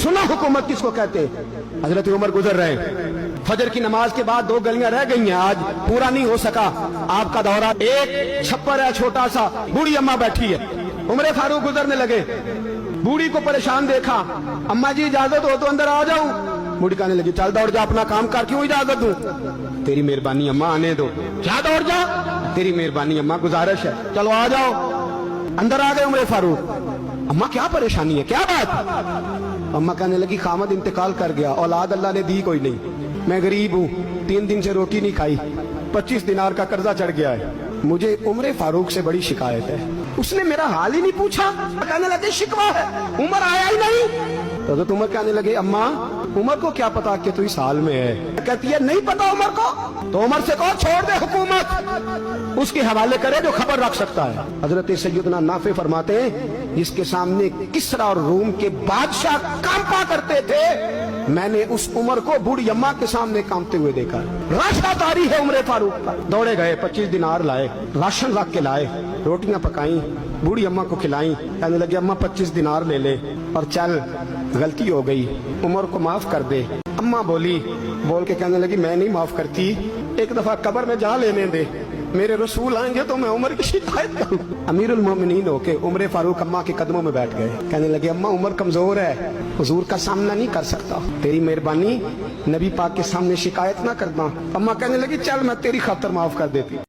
सुना हुकूमत किसको कहते हैं। हजरत उमर गुजर रहे हैं, फजर की नमाज के बाद 2 गलियां रह गई हैं, आज पूरा नहीं हो सका आपका दौरा। एक छप्पर है छोटा सा, बूढ़ी अम्मा बैठी है, उमर फारूक गुजरने लगे, बूढ़ी को परेशान देखा, अम्मा जी इजाजत हो तो अंदर आ जाऊं। बूढ़ी कहने लगी चल दौड़ जा, अपना काम कर, क्यों इजाजत दूं? तेरी मेहरबानी अम्मा, आने दो। क्या दौड़ जा? तेरी मेहरबानी अम्मा, गुजारिश है, चलो आ जाओ। अंदर आ गए उमर फारूक। अम्मा क्या परेशानी है, क्या बात? अम्मा कहने लगी खामद इंतकाल कर गया, औलाद अल्लाह ने दी कोई नहीं, मैं गरीब हूँ, 3 दिन से रोटी नहीं खाई, 25 दिनार का कर्जा चढ़ गया है, मुझे उमर फारूक से बड़ी शिकायत है। उसने मेरा हाल ही नहीं पूछा। कहने लगे शिकवा है, उमर आया ही नहीं। तो उमर कहने लगे अम्मा उमर को क्या पता कि तू इस हाल में है? कहती है नहीं पता उमर को, तो उमर से कहो छोड़ दे हुकूमत, उसके हवाले करे जो खबर रख सकता है। हजरत सैयदना नाफे फरमाते हैं जिसके सामने किसरा और रूम के बादशाह कांपा करते थे, मैंने उस उमर को बूढ़ी अम्मा के सामने कांपते हुए देखा। राशदारी है उमर फारूक का। दौड़े गए, 25 दिनार लाए, राशन रख के लाए, रोटियां पकाई, बूढ़ी अम्मा को खिलाई। कहने लगे अम्मा 25 दिनार ले ले और चल, गलती हो गई, उमर को माफ कर दे। अम्मा बोली, बोल के कहने लगी मैं नहीं माफ करती, एक दफा कब्र में जा लेने दे, मेरे रसूल आएंगे तो मैं उमर की शिकायत करूं। अमीरुल मोमिनीन होके उमर फारूक अम्मा के कदमों में बैठ गए। कहने लगे अम्मा उमर कमजोर है, हुजूर का सामना नहीं कर सकता, तेरी मेहरबानी नबी पाक के सामने शिकायत ना करना। अम्मा कहने लगी चल मैं तेरी खातर माफ कर देती।